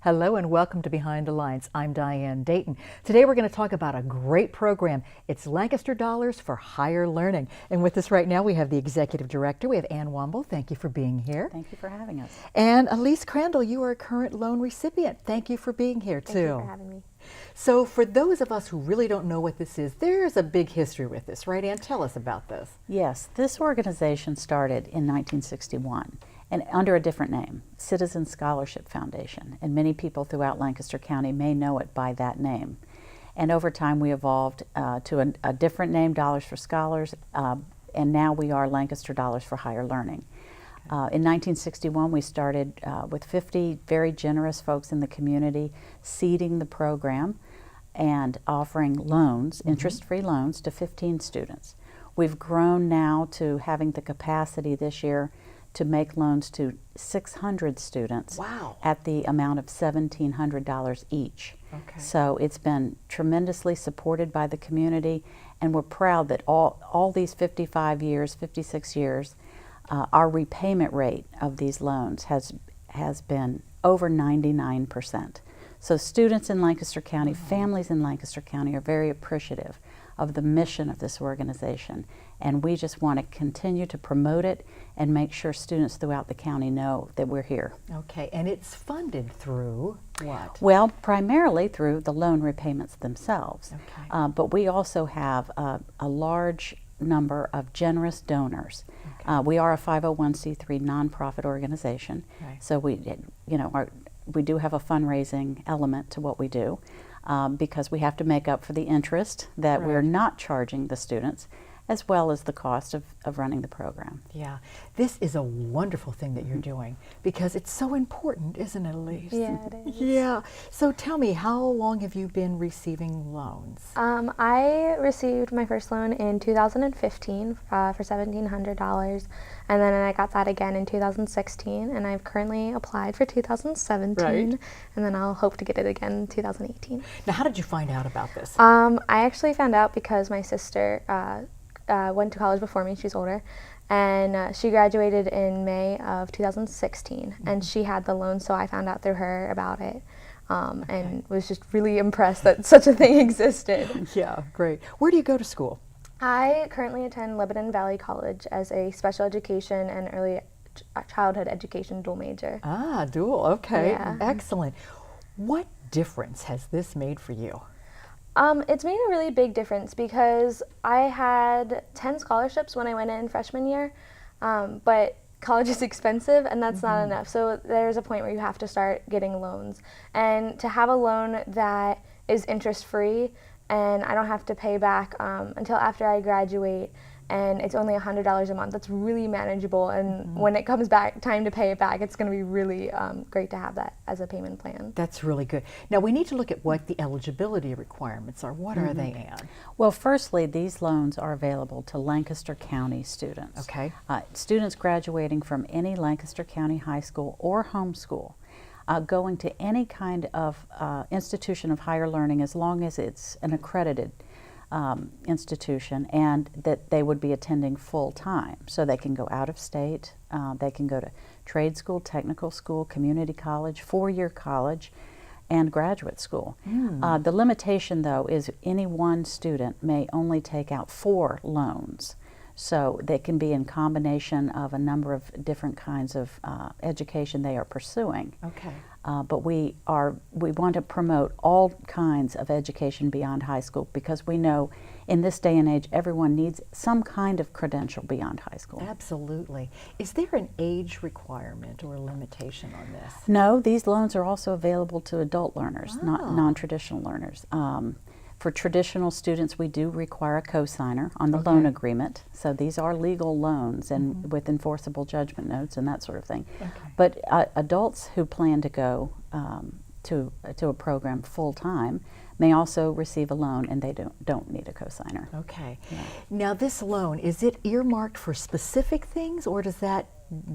Hello and welcome to Behind the Lines. I'm Diane Dayton. Today we're going to talk about a great program. It's Lancaster Dollars for Higher Learning. And with us right now we have the Executive Director. We have Ann Womble. Thank you for being here. Thank you for having us. And Elise Crandall, you are a current loan recipient. Thank you for being here too. Thank you for having me. So for those of us who really don't know what this is, there's a big history with this, right, Ann? Tell us about this. Yes, this organization started in 1961 and under a different name, Citizen Scholarship Foundation, and many people throughout Lancaster County may know it by that name. And over time we evolved to a different name, Dollars for Scholars, and now we are Lancaster Dollars for Higher Learning. In 1961 we started with 50 very generous folks in the community seeding the program and offering loans, interest-free loans, to 15 students. We've grown now to having the capacity this year to make loans to 600 students. Wow. At the amount of $1,700 each. Okay. So it's been tremendously supported by the community, and we're proud that all these 56 years, our repayment rate of these loans has been over 99%. So students in Lancaster County, families in Lancaster County are very appreciative of the mission of this organization, and we just want to continue to promote it and make sure students throughout the county know that we're here. Okay, and it's funded through what? Well, primarily through the loan repayments themselves. Okay. But we also have a large number of generous donors. Okay. We are a 501c3 nonprofit organization, Right. so we do have a fundraising element to what we do, because we have to make up for the interest that Right. we're not charging the students, as well as the cost of running the program. Yeah, this is a wonderful thing that you're doing because it's so important, isn't it, Elise? Yeah, it is. Yeah. So tell me, how long have you been receiving loans? I received my first loan in 2015 for $1,700, and then I got that again in 2016, and I've currently applied for 2017, Right. and then I'll hope to get it again in 2018. Now, how did you find out about this? I actually found out because my sister went to college before me. She's older, and she graduated in May of 2016, and she had the loan, so I found out through her about it, and was just really impressed that such a thing existed. Yeah, great. Where do you go to school? I currently attend Lebanon Valley College as a special education and early childhood education dual major. Ah, dual. Okay, Yeah. excellent. What difference has this made for you? It's made a really big difference because I had 10 scholarships when I went in freshman year, but college is expensive and that's not enough. So there's a point where you have to start getting loans. And to have a loan that is interest-free and I don't have to pay back until after I graduate, and it's only $100 a month, that's really manageable. And when it comes back time to pay it back, it's going to be really great to have that as a payment plan. That's really good. Now, we need to look at what the eligibility requirements are. What are they, Ann? Well, firstly, these loans are available to Lancaster County students. Okay. Students graduating from any Lancaster County high school or homeschool, going to any kind of institution of higher learning, as long as it's an accredited institution, and that they would be attending full time. So they can go out of state, they can go to trade school, technical school, community college, four-year college, and graduate school. The limitation, though, is any one student may only take out 4 loans. So they can be in combination of a number of different kinds of education they are pursuing. Okay. But we want to promote all kinds of education beyond high school, because we know in this day and age everyone needs some kind of credential beyond high school. Absolutely. Is there an age requirement or limitation on this? No, these loans are also available to adult learners, not Oh. non-traditional learners. For traditional students, we do require a cosigner on the Okay. loan agreement. So these are legal loans and with enforceable judgment notes and that sort of thing. Okay. But adults who plan to go to a program full time may also receive a loan, and they don't need a cosigner. Okay. Yeah. Now, this loan, is it earmarked for specific things, or does that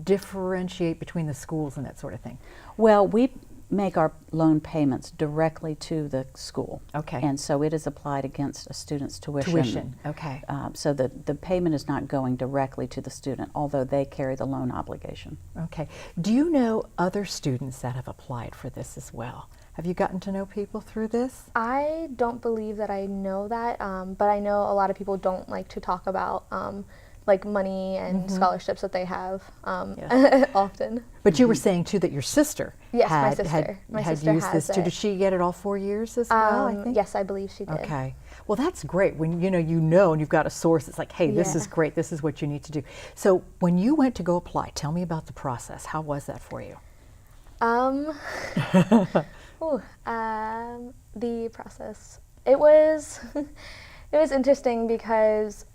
differentiate between the schools and that sort of thing? Well, we make our loan payments directly to the school. Okay. And so it is applied against a student's tuition. Tuition, okay. So the payment is not going directly to the student, although they carry the loan obligation. Okay. Do you know other students that have applied for this as well? Have you gotten to know people through this? I don't believe that I know that, but I know a lot of people don't like to talk about like money and scholarships that they have often. But you were saying too that your sister Yes, had, my sister. My had sister used has this too. it. Did she get it all 4 years as well, I think? Yes, I believe she did. Okay. Well, that's great when you know and you've got a source. It's like, hey, this is Yeah. great. This is what you need to do. So when you went to go apply, tell me about the process. How was that for you? The process. It was it was interesting because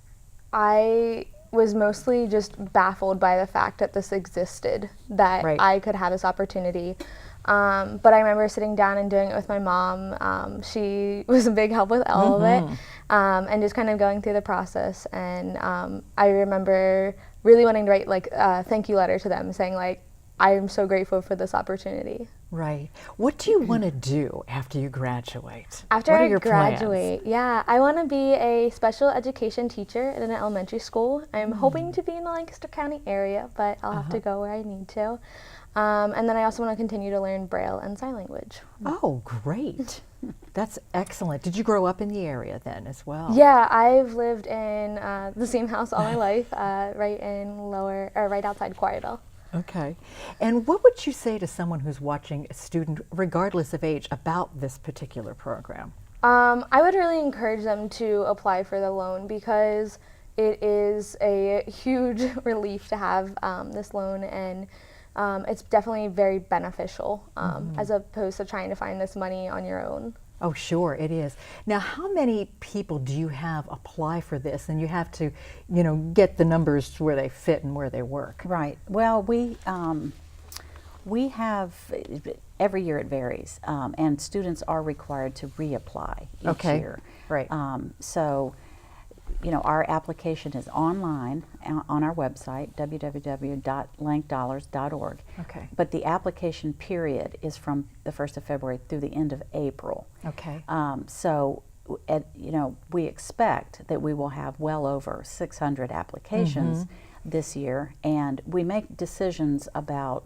I was mostly just baffled by the fact that this existed, that Right. I could have this opportunity. But I remember sitting down and doing it with my mom. She was a big help with all of it, and just kind of going through the process. And I remember really wanting to write like a thank you letter to them, saying like, I am so grateful for this opportunity. Right. What do you want to do after you graduate? After what are I your graduate, plans? yeah, I want to be a special education teacher in an elementary school. I'm hoping to be in the Lancaster County area, but I'll have to go where I need to. And then I also want to continue to learn Braille and sign language. Oh, great. That's excellent. Did you grow up in the area then as well? Yeah, I've lived in the same house all my life, right outside Quarryville. Okay. And what would you say to someone who's watching a student, regardless of age, about this particular program? I would really encourage them to apply for the loan because it is a huge relief to have this loan, and it's definitely very beneficial as opposed to trying to find this money on your own. Oh, sure, it is. Now, how many people do you have apply for this? And you have to, get the numbers to where they fit and where they work. Right. Well, we have, every year it varies, and students are required to reapply each year. Right. So, our application is online on our website, www.lankdollars.org. Okay. But the application period is from the 1st of February through the end of April. Okay. So, we expect that we will have well over 600 applications this year, and we make decisions about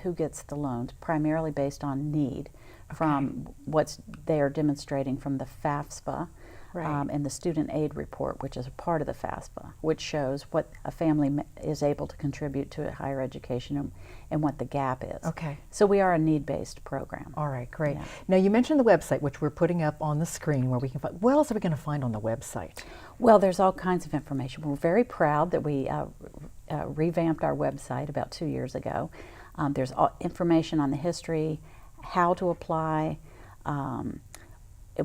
who gets the loans primarily based on need from what they are demonstrating from the FAFSA. Right. And the student aid report, which is a part of the FAFSA, which shows what a family is able to contribute to higher education and what the gap is. Okay. So we are a need-based program. All right, great. Yeah. Now, you mentioned the website, which we're putting up on the screen where we can find. What else are we going to find on the website? Well, there's all kinds of information. We're very proud that we revamped our website about 2 years ago. There's information on the history, how to apply.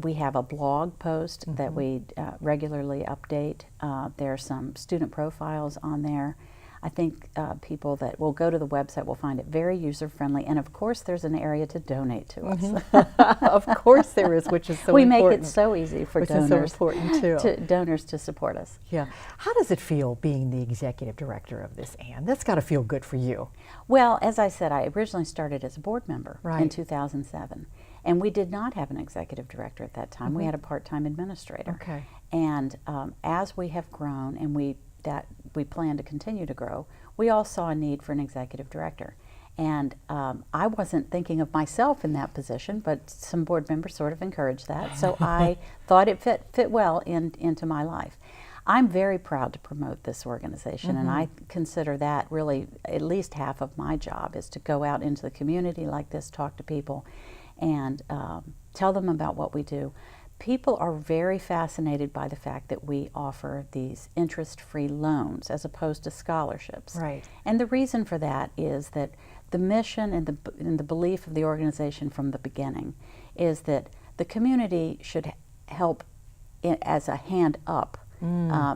We have a blog post that we regularly update. There are some student profiles on there. I think people that will go to the website will find it very user-friendly, and of course there's an area to donate to us. Of course there is, which is so we important. make it so easy for Which is so donors, important, too. donors to support us. Yeah. How does it feel being the executive director of this, Anne? That's got to feel good for you. Well, as I said, I originally started as a board member in Right. 2007. And we did not have an executive director at that time. We had a part-time administrator. Okay. And as we have grown and we plan to continue to grow, we all saw a need for an executive director. And I wasn't thinking of myself in that position, but some board members sort of encouraged that. So I thought it fit well into my life. I'm very proud to promote this organization, and I consider that really at least half of my job is to go out into the community like this, talk to people, and tell them about what we do. People are very fascinated by the fact that we offer these interest-free loans as opposed to scholarships. Right. And the reason for that is that the mission and the belief of the organization from the beginning is that the community should help as a hand up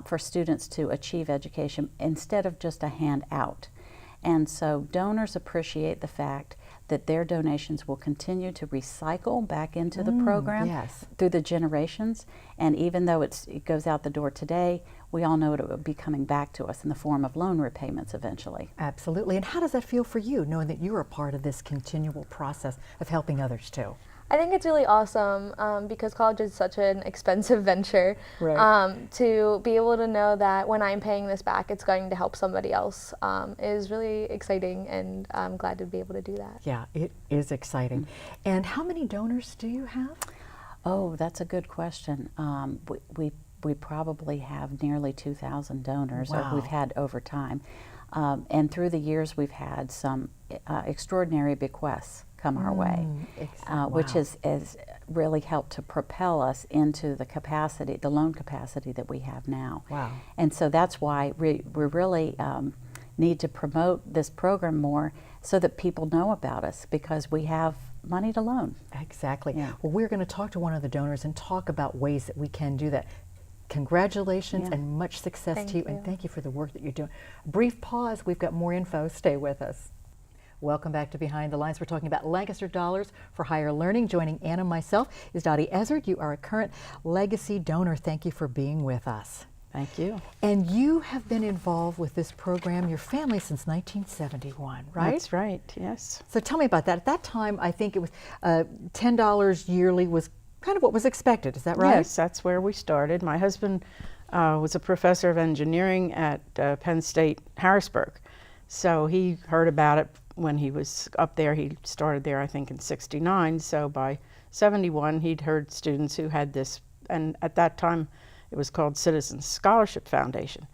for students to achieve education instead of just a hand out. And so donors appreciate the fact that their donations will continue to recycle back into the program yes. through the generations. And even though it goes out the door today, we all know it will be coming back to us in the form of loan repayments eventually. Absolutely. And how does that feel for you, knowing that you're a part of this continual process of helping others too? I think it's really awesome because college is such an expensive venture. Right. To be able to know that when I'm paying this back, it's going to help somebody else is really exciting, and I'm glad to be able to do that. Yeah, it is exciting. And how many donors do you have? Oh, that's a good question. We probably have nearly 2,000 donors. Wow. We've had over time. And through the years, we've had some extraordinary bequests come our way, which has really helped to propel us into the capacity, the loan capacity that we have now. Wow. And so that's why we really need to promote this program more so that people know about us, because we have money to loan. Exactly. Yeah. Well, we're going to talk to one of the donors and talk about ways that we can do that. Congratulations and much success to you, and thank you for the work that you're doing. Brief pause, we've got more info. Stay with us. Welcome back to Behind the Lines. We're talking about Lancaster Dollars for Higher Learning. Joining Ann and myself is Dottie Ezzard. You are a current legacy donor. Thank you for being with us. Thank you. And you have been involved with this program, your family, since 1971, right? That's right, yes. So tell me about that. At that time, I think it was $10 yearly was kind of what was expected. Is that right? Yes, that's where we started. My husband was a professor of engineering at Penn State, Harrisburg. So he heard about it when he was up there. He started there, I think, in '69. So by '71, he'd heard students who had this, and at that time, it was called Citizens Scholarship Foundation,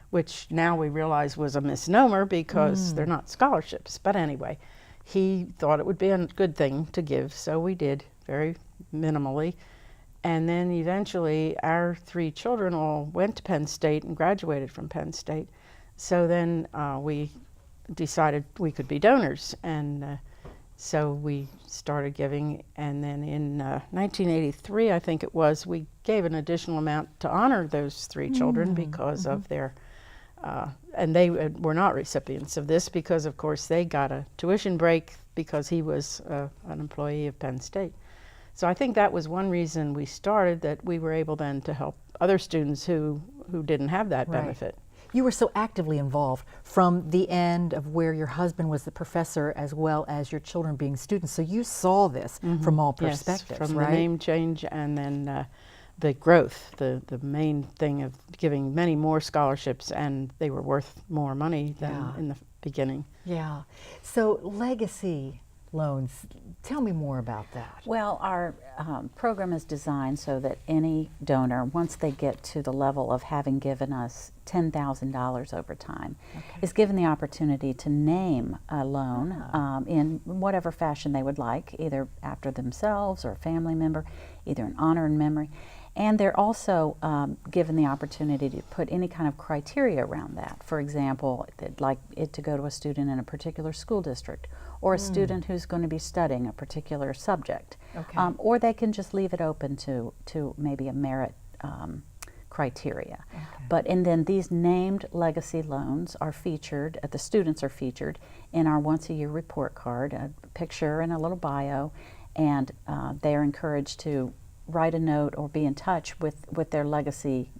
which now we realize was a misnomer because they're not scholarships. But anyway, he thought it would be a good thing to give, so we did, very minimally. And then eventually our 3 children all went to Penn State and graduated from Penn State. So then we decided we could be donors, and so we started giving. And then in 1983, I think it was, we gave an additional amount to honor those 3 children because of their, and they were not recipients of this because, of course, they got a tuition break because he was an employee of Penn State. So I think that was one reason we started, that we were able then to help other students who didn't have that benefit. You were so actively involved from the end of where your husband was the professor as well as your children being students. So you saw this from all perspectives, yes, from right? the name change and then the growth, the main thing of giving many more scholarships, and they were worth more money than in the beginning. Yeah. So legacy loans, tell me more about that. Well, our program is designed so that any donor, once they get to the level of having given us $10,000 over time, is given the opportunity to name a loan in whatever fashion they would like, either after themselves or a family member, either in honor and memory. And they're also given the opportunity to put any kind of criteria around that. For example, they'd like it to go to a student in a particular school district, or a student who's going to be studying a particular subject. Or they can just leave it open to maybe a merit criteria. And then these named legacy loans are featured, the students are featured in our once-a-year report card, a picture and a little bio, and they are encouraged to write a note or be in touch with their legacy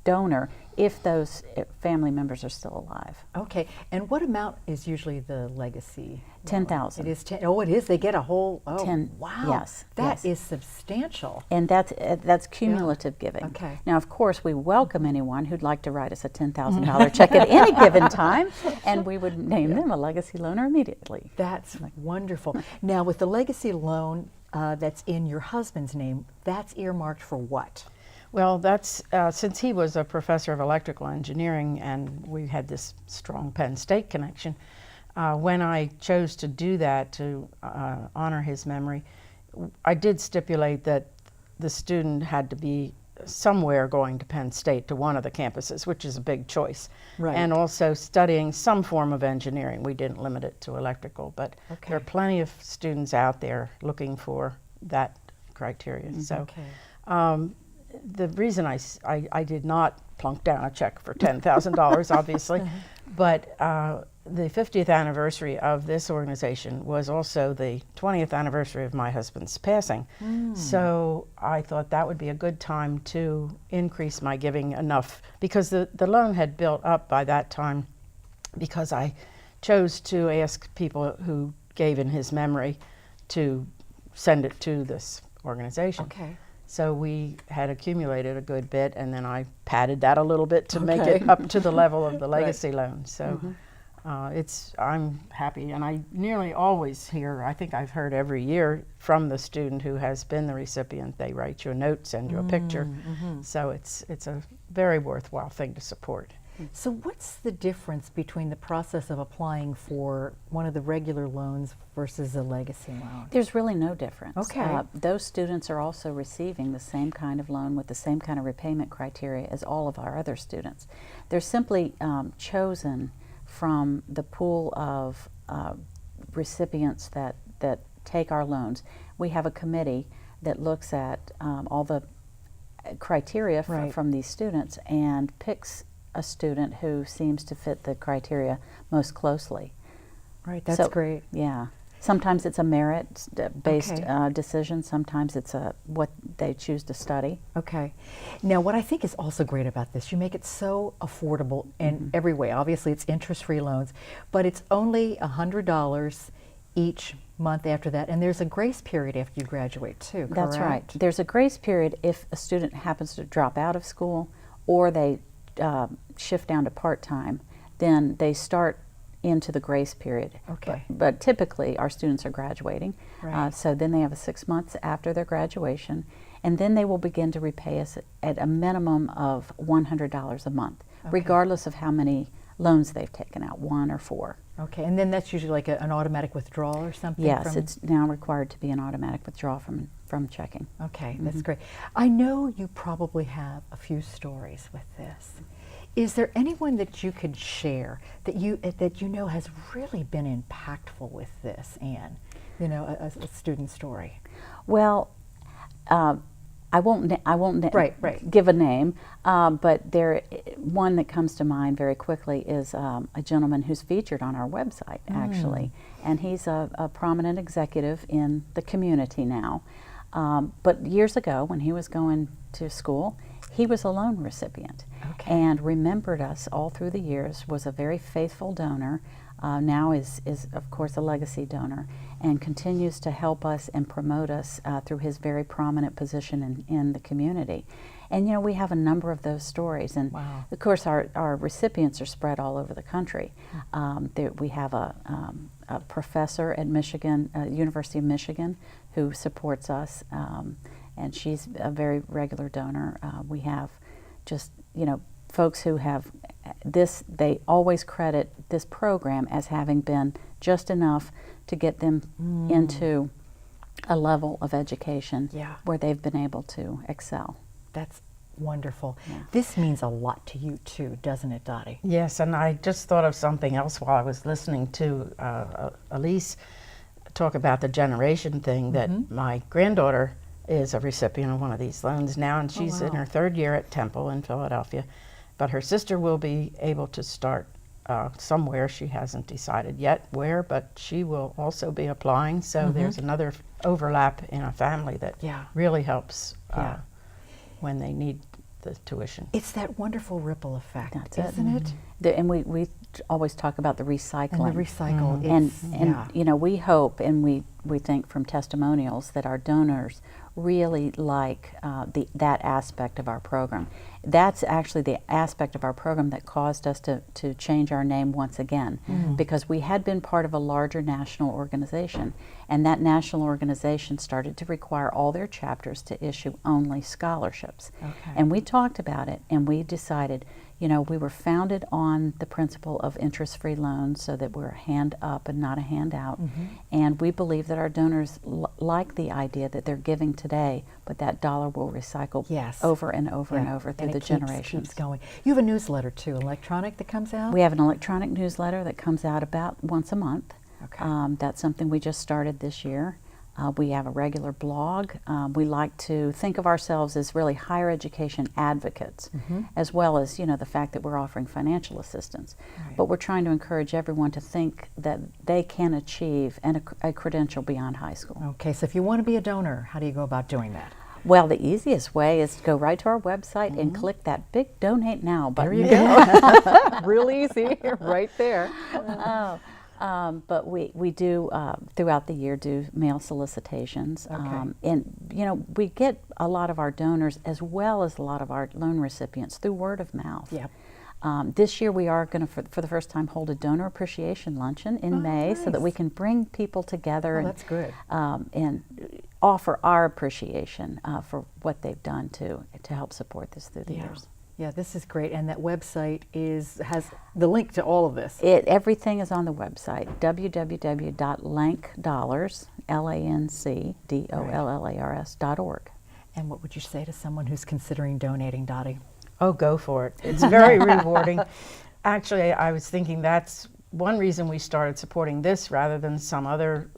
donor if those family members are still alive. Okay, and what amount is usually the legacy? $10,000. It is 10. Oh, it is. They get a whole. Oh, 10. Wow. Yes. That yes. is substantial. And that's cumulative giving. Okay. Now, of course, we welcome anyone who'd like to write us a $10,000 check at any given time, and we would name them a legacy loaner immediately. That's wonderful. Now, with the legacy loan that's in your husband's name, that's earmarked for what? Well, that's since he was a professor of electrical engineering and we had this strong Penn State connection, when I chose to do that to honor his memory, I did stipulate that the student had to be somewhere going to Penn State, to one of the campuses, which is a big choice. Right. And also studying some form of engineering. We didn't limit it to electrical, but there are plenty of students out there looking for that criteria. So the reason I did not plunk down a check for $10,000, obviously, but the 50th anniversary of this organization was also the 20th anniversary of my husband's passing. So I thought that would be a good time to increase my giving enough, because the loan had built up by that time, because I chose to ask people who gave in his memory to send it to this organization. Okay. So we had accumulated a good bit, and then I padded that a little bit to make it up to the level of the legacy loan. So I'm happy, and I nearly always hear, I think I've heard every year from the student who has been the recipient. They write you a note, send you a picture. So it's a very worthwhile thing to support. So what's the difference between the process of applying for one of the regular loans versus a legacy loan? There's really no difference. Okay. Those students are also receiving the same kind of loan with the same kind of repayment criteria as all of our other students. They're simply chosen from the pool of recipients that take our loans. We have a committee that looks at all the criteria from these students and picks a student who seems to fit the criteria most closely. Right, that's great. Yeah. Sometimes it's a merit-based decision. Sometimes it's what they choose to study. Okay. Now, what I think is also great about this, you make it so affordable in every way. Obviously, it's interest-free loans, but it's only $100 each month after that, and there's a grace period after you graduate too, correct? That's right. There's a grace period if a student happens to drop out of school or they shift down to part-time, then they start into the grace period. Okay. But typically our students are graduating, so then they have 6 months after their graduation, and then they will begin to repay us at a minimum of $100 a month, regardless of how many loans they've taken out, 1 or 4. Okay, and then that's usually like an automatic withdrawal or something? Yes, it's now required to be an automatic withdrawal from checking. Okay, that's great. I know you probably have a few stories with this. Is there anyone that you could share that you know has really been impactful with this, Anne? You know, a student story. Well, I won't give a name, but one that comes to mind very quickly is a gentleman who's featured on our website, actually, and he's a prominent executive in the community now. But years ago, when he was going to school, he was a loan recipient and remembered us all through the years, was a very faithful donor, now is of course a legacy donor, and continues to help us and promote us through his very prominent position in the community. And you know, we have a number of those stories, and of course our recipients are spread all over the country. We have a professor at Michigan, University of Michigan, who supports us, and she's a very regular donor. We have just, you know, folks who have this, they always credit this program as having been just enough to get them into a level of education where they've been able to excel. That's wonderful. This means a lot to you too, doesn't it, Dottie? Yes, and I just thought of something else while I was listening to Elise talk about the generation thing, that my granddaughter is a recipient of one of these loans now, and she's in her 3rd year at Temple in Philadelphia. But her sister will be able to start somewhere. She hasn't decided yet where, but she will also be applying. So there's another overlap in a family that really helps when they need the tuition. It's that wonderful ripple effect, That's isn't it? And we always talk about the recycling. And the recycle. And you know, we hope and we think from testimonials that our donors really like that aspect of our program. That's actually the aspect of our program that caused us to change our name once again, because we had been part of a larger national organization, and that national organization started to require all their chapters to issue only scholarships. And we talked about it, and we decided, you know, we were founded on the principle of interest-free loans, so that we're a hand up and not a handout. And we believe that our donors like the idea that they're giving today, but that dollar will recycle over and over and over through the generations. Keeps going. You have a newsletter too, electronic, that comes out? We have an electronic newsletter that comes out about once a month. That's something we just started this year. We have a regular blog. We like to think of ourselves as really higher education advocates, as well as, you know, the fact that we're offering financial assistance. Right. But we're trying to encourage everyone to think that they can achieve a credential beyond high school. Okay, so if you want to be a donor, how do you go about doing that? Well, the easiest way is to go right to our website and click that big Donate Now button. There you go. Real easy, right there. But we do, throughout the year, do mail solicitations. Okay. And, you know, we get a lot of our donors as well as a lot of our loan recipients through word of mouth. Yep. This year we are going to, for the first time, hold a donor appreciation luncheon in May so that we can bring people together That's good. and offer our appreciation for what they've done to help support this through the years. Yeah, this is great, and that website has the link to all of this. Everything is on the website, www.lankdollars, LANCDOLLARS.org. And what would you say to someone who's considering donating, Dottie? Oh, go for it. It's very rewarding. Actually, I was thinking that's one reason we started supporting this rather than some other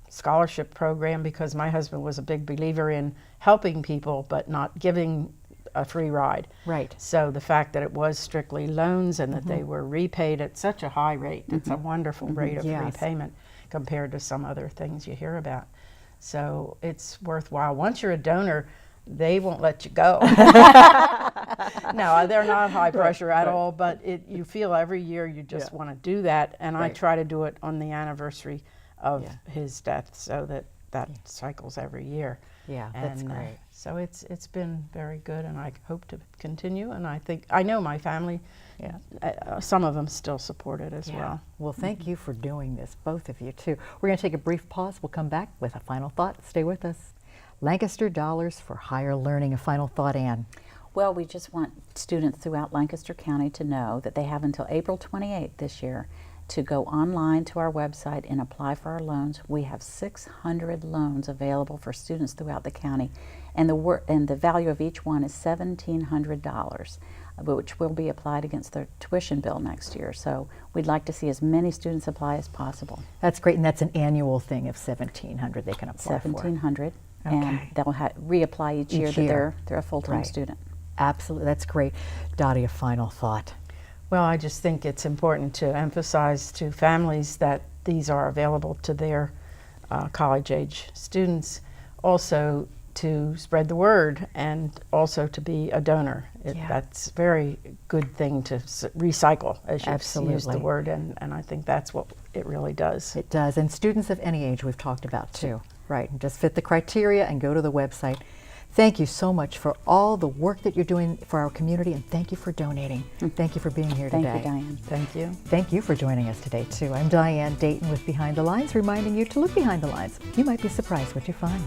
scholarship program, because my husband was a big believer in helping people but not giving a free ride. Right. So the fact that it was strictly loans and that they were repaid at such a high rate, it's a wonderful rate of repayment compared to some other things you hear about. So it's worthwhile. Once you're a donor, they won't let you go. No, they're not high pressure at all, but you feel every year you just want to do that, and I try to do it on the anniversary of his death, so that cycles every year. Yeah, that's great. So it's been very good, and I hope to continue, and I know my family, some of them still support it as well. Well, thank you for doing this, both of you, too. We're going to take a brief pause. We'll come back with a final thought. Stay with us. Lancaster Dollars for Higher Learning. A final thought, Ann. Well, we just want students throughout Lancaster County to know that they have until April 28th this year to go online to our website and apply for our loans. We have 600 loans available for students throughout the county, and the value of each one is $1,700, which will be applied against their tuition bill next year. So we'd like to see as many students apply as possible. That's great, and that's an annual thing of $1,700 they can apply for. $1,700, and they'll reapply each year that they're a full-time student. Absolutely, that's great. Dottie, a final thought. Well, I just think it's important to emphasize to families that these are available to their college-age students, also to spread the word and also to be a donor. That's a very good thing to recycle, as you've used the word, and I think that's what it really does. It does, and students of any age we've talked about too. Right, and just fit the criteria and go to the website. Thank you so much for all the work that you're doing for our community, and thank you for donating. Thank you for being here today. Thank you, Diane. Thank you. Thank you for joining us today, too. I'm Diane Dayton with Behind the Lines, reminding you to look behind the lines. You might be surprised what you find.